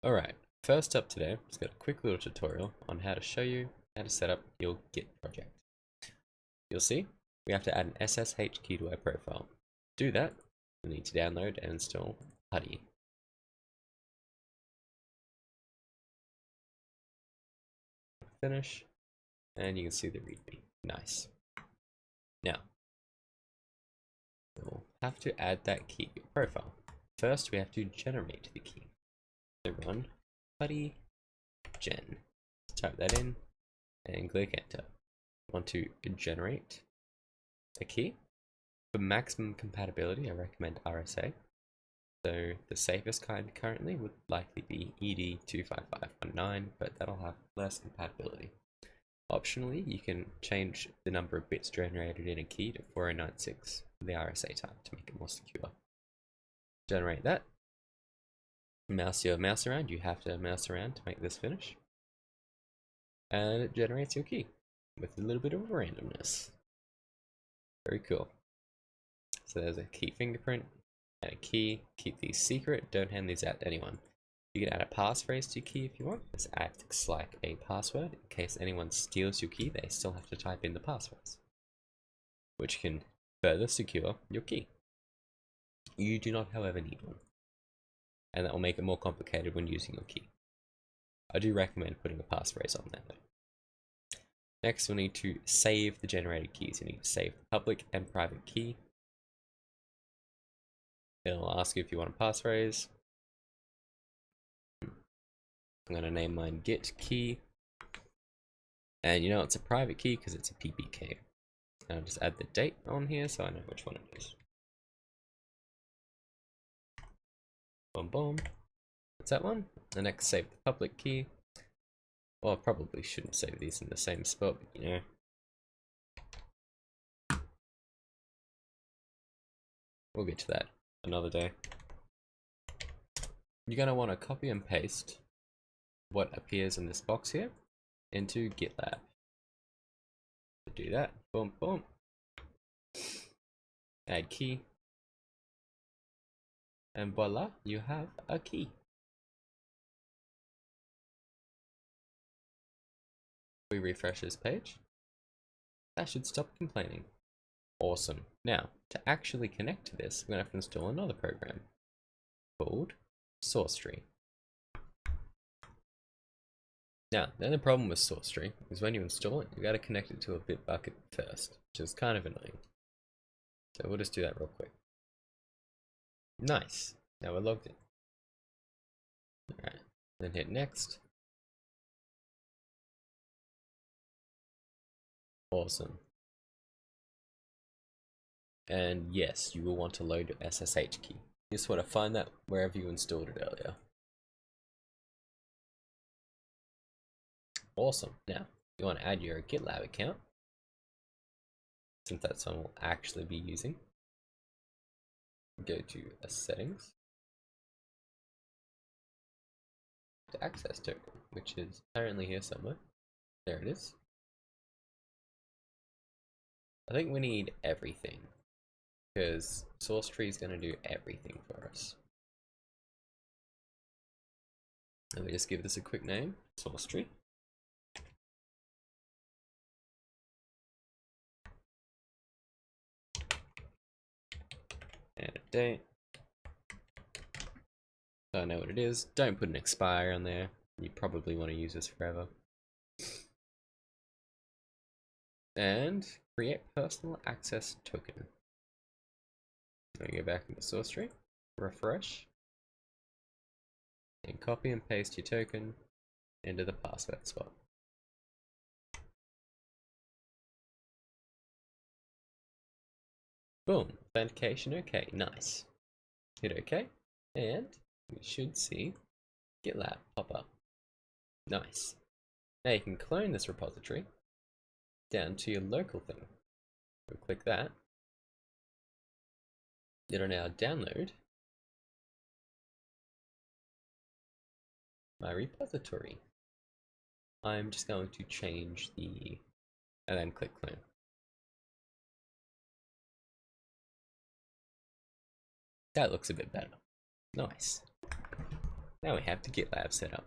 Alright, first up today, I've just got a quick little tutorial on how to show you how to set up your Git project. You'll see, we have to add an SSH key to our profile. To do that, we need to download and install Putty. Finish, and you can see the README. Nice. Now, we'll have to add that key to your profile. First, we have to generate the key. So run putty gen. Type that in and click enter. Want to generate a key. For maximum compatibility, I recommend RSA. So the safest kind currently would likely be ED25519, but that'll have less compatibility. Optionally, you can change the number of bits generated in a key to 4096 for the RSA type to make it more secure. Generate that. Mouse your mouse around. You have to mouse around to make this finish. And it generates your key with a little bit of randomness. Very cool. So there's a key fingerprint and a key. Keep these secret. Don't hand these out to anyone. You can add a passphrase to your key if you want. This acts like a password. In case anyone steals your key, they still have to type in the passphrase, which can further secure your key. You do not, however, need one, and that will make it more complicated when using your key. I do recommend putting a passphrase on there though. Next, we'll need to save the generated keys. You need to save the public and private key. It'll ask you if you want a passphrase. I'm going to name mine git key. And you know it's a private key because it's a PPK. I'll just add the date on here so I know which one it is. Boom, boom. That's that one. The next, save the public key. Well, I probably shouldn't save these in the same spot, but you know. We'll get to that another day. You're going to want to copy and paste what appears in this box here into GitLab. To do that, boom, boom. Add key. And voila, you have a key. We refresh this page. That should stop complaining. Awesome. Now, to actually connect to this, we're going to have to install another program called Sourcetree. Now, the only problem with Sourcetree is when you install it, you got to connect it to a Bitbucket first, which is kind of annoying. So we'll just do that real quick. Nice. Now we're logged in. Alright, then hit next. Awesome. And yes, you will want to load your SSH key. You just want to find that wherever you installed it earlier. Awesome. Now, you want to add your GitLab account, since that's what we'll actually be using. Go to settings. To access token, which is apparently here somewhere. There it is. I think we need everything, because Sourcetree is going to do everything for us. Let me just give this a quick name, Sourcetree. And a date. So I know what it is. Don't put an expire on there. You probably want to use this forever. And create personal access token. Let me go back into Sourcetree, refresh, and copy and paste your token into the password spot. Boom, authentication okay, nice. Hit OK, and we should see GitLab pop up. Nice. Now you can clone this repository down to your local thing. We'll click that. It'll now download my repository. I'm just going to change the, and then click clone. That looks a bit better. Nice. Now we have the GitLab set up.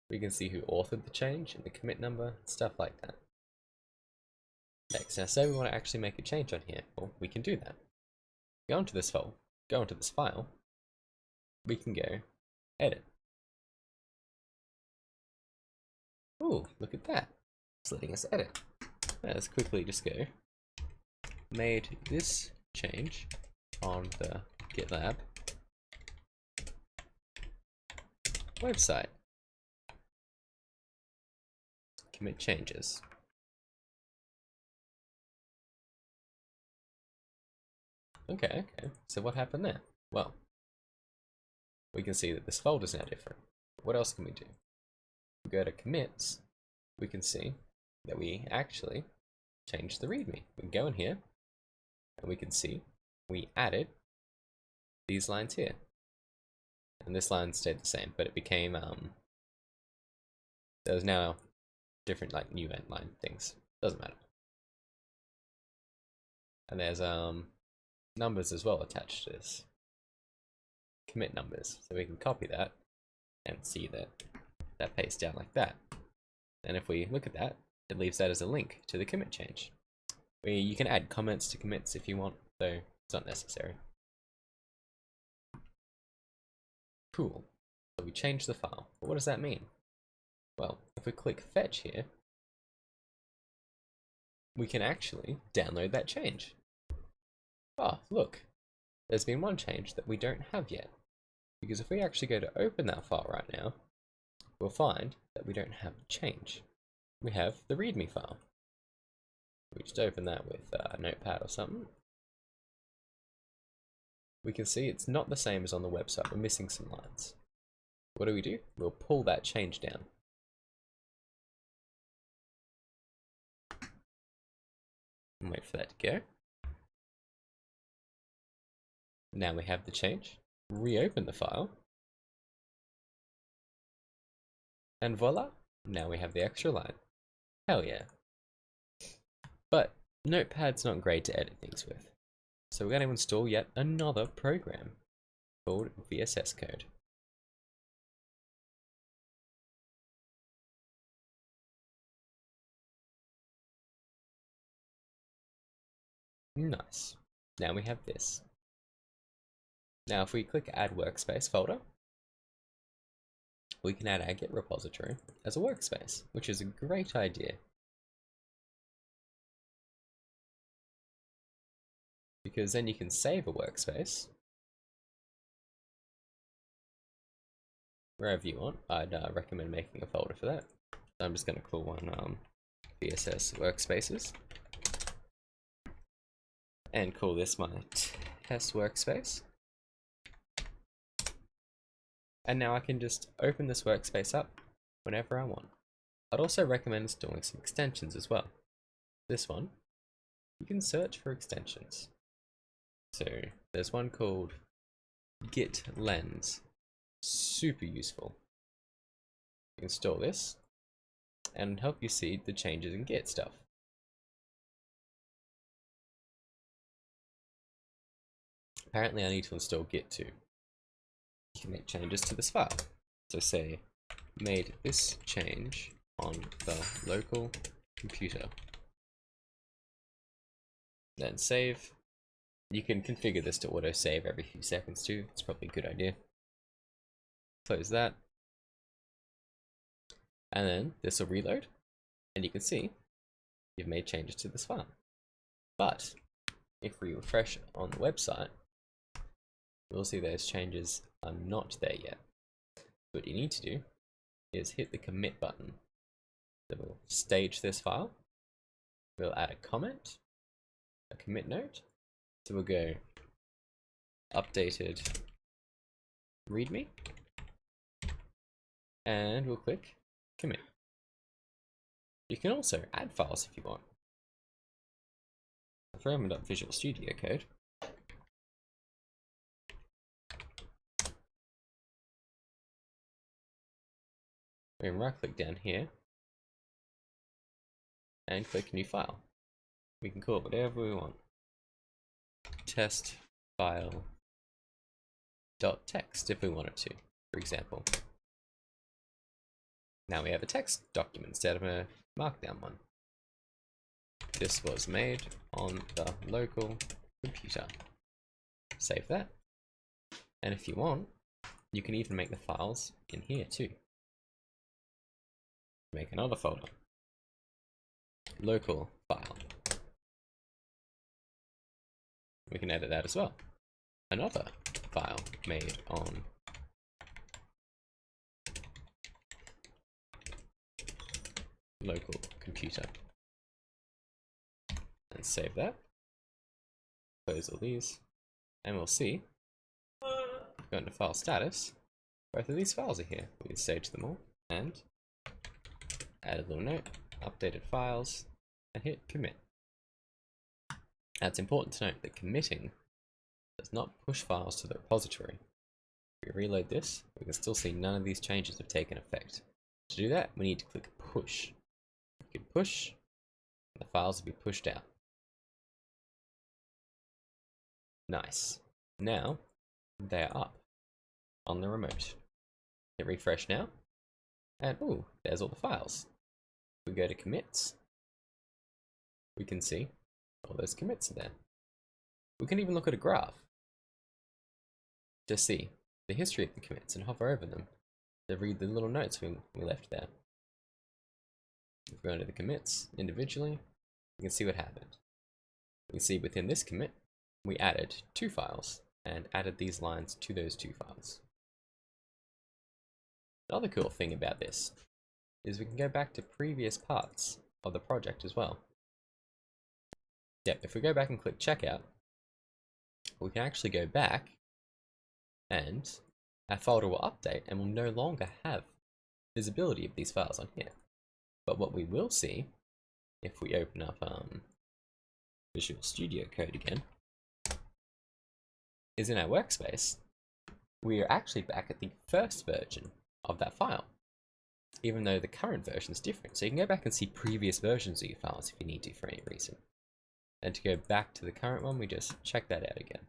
We can see who authored the change and the commit number, stuff like that. Next, now say we want to actually make a change on here, well, we can do that. Go into this file, we can go edit. Ooh, look at that. It's letting us edit. Now let's quickly just go made this change on the GitLab website. Commit changes. Okay, so what happened there? Well, we can see that this folder is now different. What else can we do? We go to commits, we can see that we actually changed the readme. We can go in here, and we can see we added these lines here. And this line stayed the same, but it became, there's now different like new end line things. Doesn't matter. And there's numbers as well attached to this. Commit numbers. So we can copy that and see that that pastes down like that. And if we look at that, it leaves that as a link to the commit change. You can add comments to commits if you want, though it's not necessary. Cool. So we changed the file. But what does that mean? Well, if we click fetch here, we can actually download that change. Ah, look, there's been one change that we don't have yet. Because if we actually go to open that file right now, we'll find that we don't have the change. We have the readme file. We just open that with a notepad or something. We can see it's not the same as on the website. We're missing some lines. What do? We'll pull that change down. And wait for that to go. Now we have the change. Reopen the file. And voila, now we have the extra line. Hell yeah. But Notepad's not great to edit things with. So we're going to install yet another program called VSS Code. Nice. Now we have this. Now if we click add workspace folder, we can add our Git repository as a workspace, which is a great idea. Because then you can save a workspace wherever you want. I'd recommend making a folder for that. So I'm just going to call one VSS workspaces and call this my test workspace. And now I can just open this workspace up whenever I want. I'd also recommend installing some extensions as well. This one, you can search for extensions. So there's one called GitLens. Super useful. You install this and help you see the changes in Git stuff. Apparently I need to install Git too. You can make changes to this file. So say made this change on the local computer. Then save. You can configure this to auto save every few seconds too. It's probably a good idea. Close that. And then this will reload. And you can see you've made changes to this file. But if we refresh on the website, we'll see those changes are not there yet. What you need to do is hit the commit button. So we'll stage this file. We'll add a comment, a commit note. So we'll go updated readme, and we'll click commit. You can also add files if you want. If I opened up Visual Studio Code, we can right click down here and click new file. We can call it whatever we want. Test file text if we wanted to, for example. Now we have a text document instead of a markdown one. This was made on the local computer. Save that. And if you want, you can even make the files in here too. Make another folder. Local file. We can edit that as well. Another file made on local computer. And save that. Close all these. And we'll see, go into file status, both of these files are here. We can stage them all and add a little note, updated files, and hit commit. Now it's important to note that committing does not push files to the repository. If we reload this, we can still see none of these changes have taken effect. To do that, we need to click push. You can push, and the files will be pushed out. Nice. Now, they are up on the remote. Hit refresh now, and ooh, there's all the files. If we go to commits, we can see all those commits are there. We can even look at a graph to see the history of the commits and hover over them to read the little notes we left there. If we go into the commits individually, we can see what happened. We can see within this commit, we added 2 files and added these lines to those 2 files. Another cool thing about this is we can go back to previous parts of the project as well. Yep, if we go back and click checkout, we can actually go back and our folder will update and we'll no longer have visibility of these files on here. But what we will see, if we open up Visual Studio Code again, is in our workspace, we are actually back at the first version of that file, even though the current version is different. So you can go back and see previous versions of your files if you need to for any reason. And to go back to the current one, we just check that out again.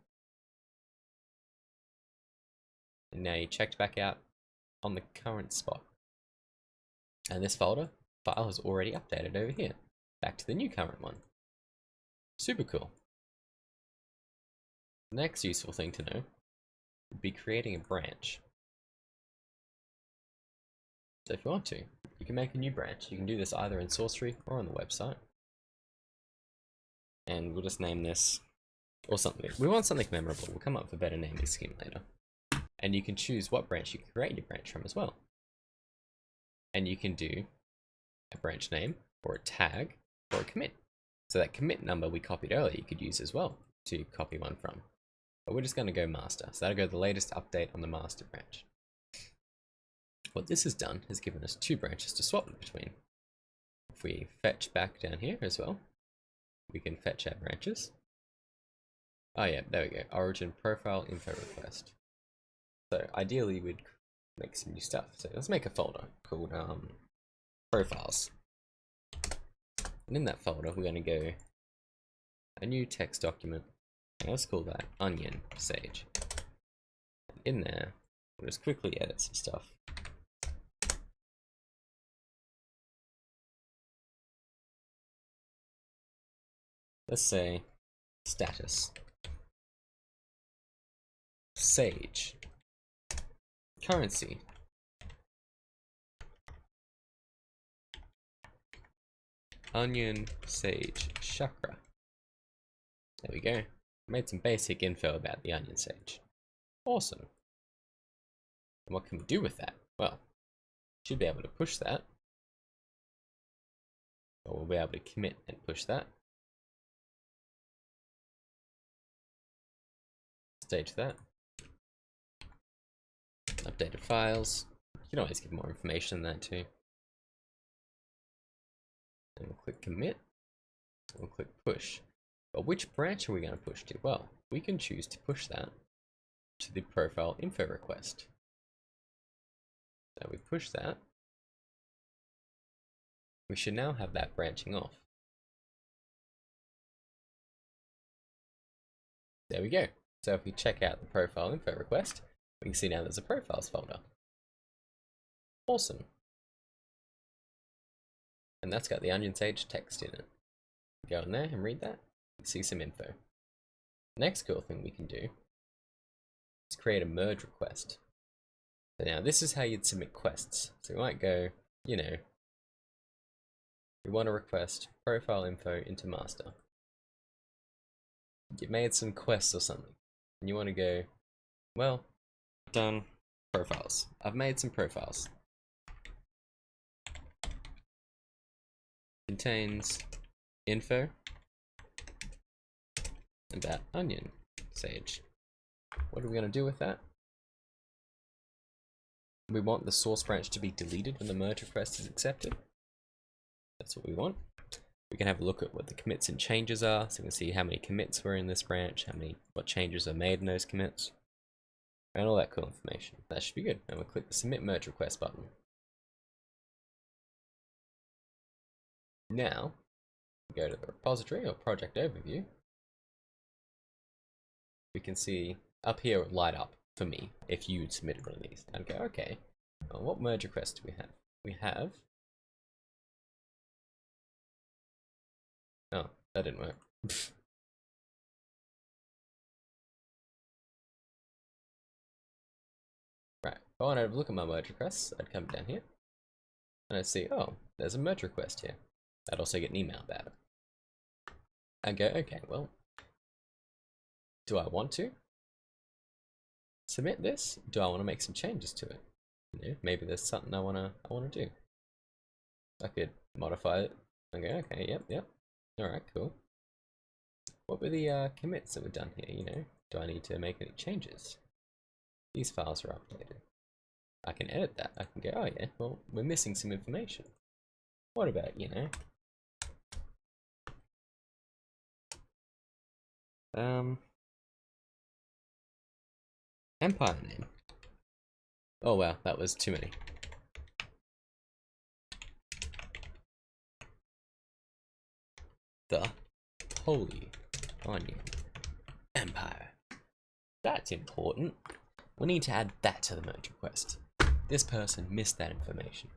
And now you checked back out on the current spot. And this file is already updated over here, back to the new current one. Super cool. The next useful thing to know would be creating a branch. So if you want to, you can make a new branch. You can do this either in Sourcetree or on the website. And we'll just name this, or something. We want something memorable. We'll come up with a better naming scheme later. And you can choose what branch you create your branch from as well. And you can do a branch name, or a tag, or a commit. So that commit number we copied earlier, you could use as well to copy one from. But we're just going to go master. So that'll go the latest update on the master branch. What this has done is given us 2 branches to swap between. If we fetch back down here as well, we can fetch our branches. Oh yeah, there we go. Origin profile info request. So ideally we'd make some new stuff. So let's make a folder called profiles. And in that folder we're going to go a new text document. And let's call that onion sage. And in there we'll just quickly edit some stuff. Let's say status sage currency onion sage chakra. There we go. Made some basic info about the onion sage. Awesome. And what can we do with that? Well, should be able to push that, or we'll be able to commit and push that. Stage that. Updated files. You can always give more information than that too. And we'll click commit. We'll click push. But which branch are we going to push to? Well, we can choose to push that to the profile info request. So we push that. We should now have that branching off. There we go. So if we check out the profile info request, We can see now there's a profiles folder. Awesome. And that's got the onion-sage text in it. Go in there and read that, and see some info. Next cool thing we can do is create a merge request. So now this is how you'd submit quests. So we might go, you know, we want to request profile info into master. You made some quests or something, and you want to go, well, done profiles. I've made some profiles. Contains info about onion sage. What are we going to do with that? We want the source branch to be deleted when the merge request is accepted. That's what we want. We can have a look at what the commits and changes are, so we can see how many commits were in this branch, what changes are made in those commits, and all that cool information. That should be good. And we'll click the submit merge request button. Now, go to the repository or project overview. We can see up here it would light up for me if you'd submitted one of these. And go, okay, well, what merge request do we have? We have. Oh, that didn't work. Right, if I want to have a look at my merge requests, I'd come down here and I'd see, oh, there's a merge request here. I'd also get an email about it. And go, okay, well, do I want to submit this? Do I want to make some changes to it? You know, maybe there's something I wanna do. I could modify it and go, okay, yep. Alright, cool. What were the commits that were done here, you know? Do I need to make any changes? These files are updated. I can edit that. I can go, oh yeah, well, we're missing some information. What about, you know? Empire name. Oh wow, that was too many. The Holy Onion Empire. That's important. We need to add that to the merge request. This person missed that information.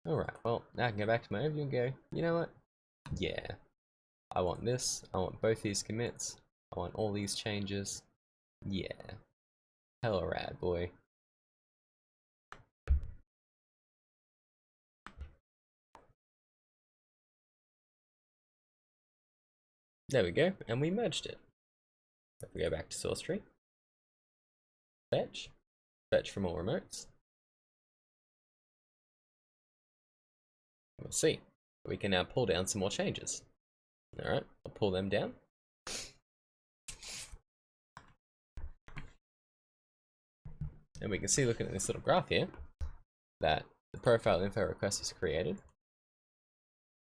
Alright, well, now I can go back to my overview and go, you know what? Yeah. I want this. I want both these commits. I want all these changes. Yeah. Hella rad, boy. There we go, and we merged it. If we go back to Sourcetree, fetch from all remotes. We'll see. We can now pull down some more changes. Alright, I'll pull them down. And we can see, looking at this little graph here, that the profile info request was created.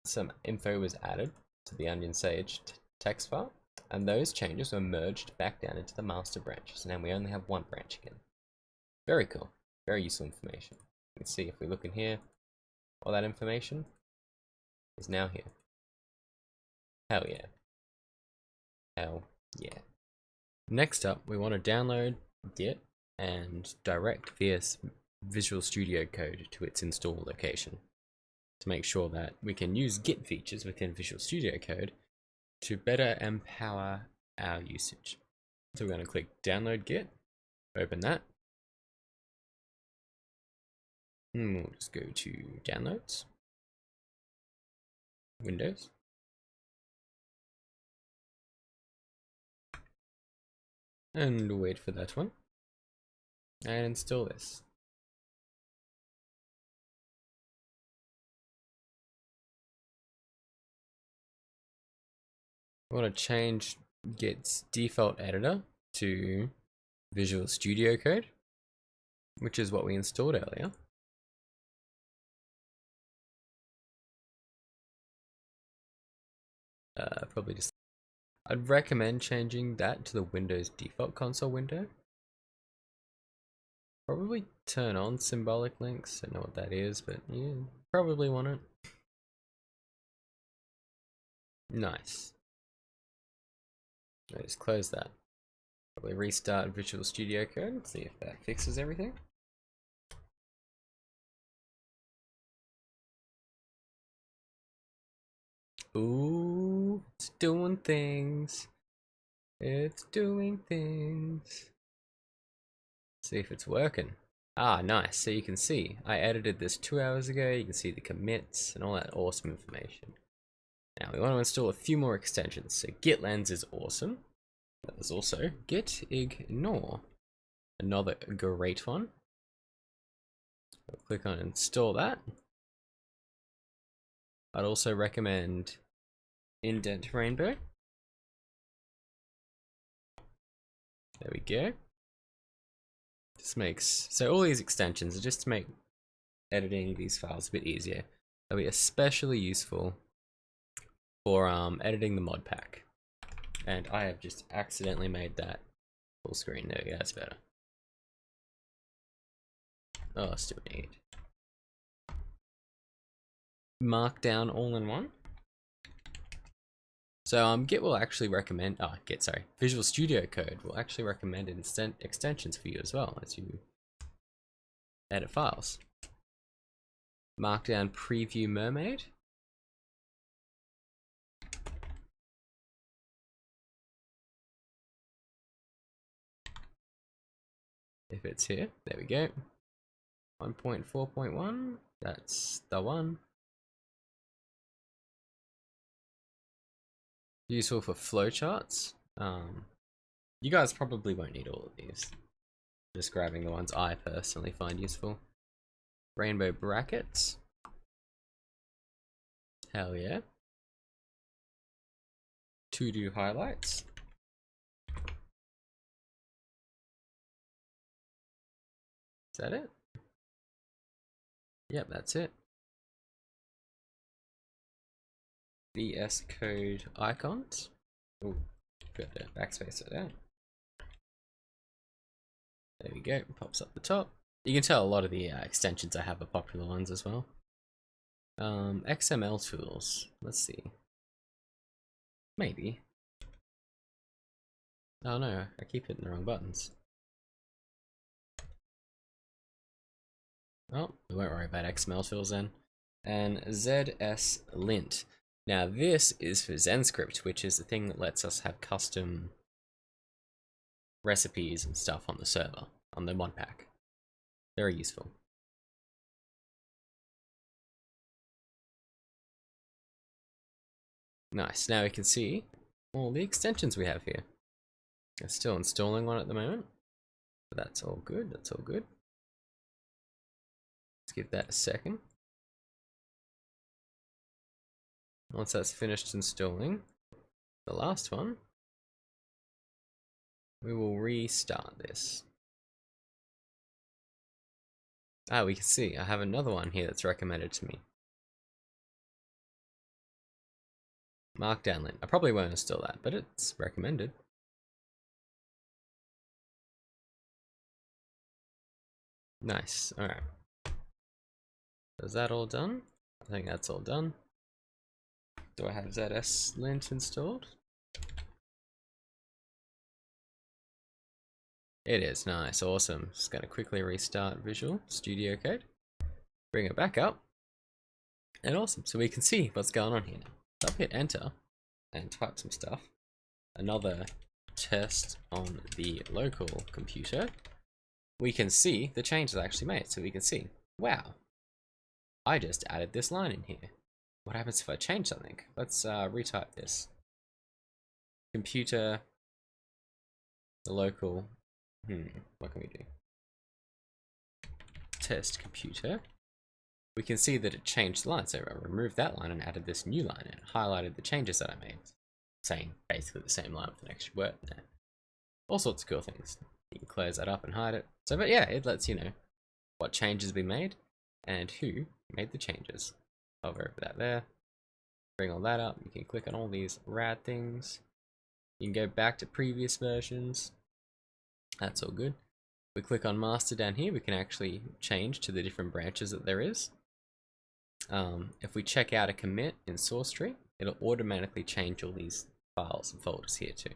Some info was added to the onion sage text file, and those changes were merged back down into the master branch. So now we only have one branch again. Very cool. Very useful information. You can see if we look in here, all that information is now here. Hell yeah. Hell yeah. Next up, we want to download Git and direct Visual Studio Code to its install location to make sure that we can use Git features within Visual Studio Code to better empower our usage. So we're going to click download Git, open that. We'll just go to downloads, Windows. And wait for that one. And install this. I want to change Git's default editor to Visual Studio Code, which is what we installed earlier. Probably just, I'd recommend changing that to the Windows default console window. Probably turn on symbolic links. I don't know what that is, but you probably want it. Nice. I just close that. Probably restart Visual Studio Code and see if that fixes everything. Ooh, it's doing things. It's doing things. See if it's working. Ah, nice. So you can see, I edited this 2 hours ago. You can see the commits and all that awesome information. Now we want to install a few more extensions. So GitLens is awesome. There's also gitignore, another great one. I'll click on install that. I'd also recommend indent-rainbow. There we go. This makes, so all these extensions are just to make editing these files a bit easier. They'll be especially useful for editing the mod pack. And I have just accidentally made that full screen. There we go, that's better. Oh, still need Markdown All in one. So Git will actually recommend, Visual Studio Code will actually recommend extensions for you as well as you edit files. Markdown Preview Mermaid. If it's here, there we go. 1.4.1, that's the one. Useful for flowcharts. You guys probably won't need all of these. Just grabbing the ones I personally find useful. Rainbow brackets. Hell yeah. TODO highlights. Is that it? Yep, that's it. VSS Code icons. Oh, got the backspace it there. There we go, pops up the top. You can tell a lot of the extensions I have are popular ones as well. XML tools, let's see. Maybe. Oh no, I keep hitting the wrong buttons. Oh, we won't worry about XML tools then. And zslint. Now this is for ZenScript, which is the thing that lets us have custom recipes and stuff on the server, on the mod pack. Very useful. Nice, now we can see all the extensions we have here. I'm still installing one at the moment, but that's all good, that's all good. Let's give that a second. Once that's finished installing the last one, we will restart this. Ah, we can see I have another one here that's recommended to me. Markdown lint. I probably won't install that, but it's recommended. Nice, alright. Is that all done? I think that's all done. Do I have zslint installed? It is, nice, awesome. Just gonna quickly restart Visual Studio Code. Bring it back up. And awesome, so we can see what's going on here now. So I'll hit enter and type some stuff. Another test on the local computer. We can see the changes I actually made. So we can see, wow, I just added this line in here. What happens if I change something? Let's retype this. Computer, the local, what can we do? Test computer. We can see that it changed the line. So I removed that line and added this new line and highlighted the changes that I made. Saying basically the same line with an extra word in there. All sorts of cool things. You can close that up and hide it. So, but yeah, it lets you know what changes we made and who made the changes. Hover over that there. Bring all that up. You can click on all these rad things. You can go back to previous versions. That's all good. We click on master down here, we can actually change to the different branches that there is. If we check out a commit in Sourcetree, it'll automatically change all these files and folders here too.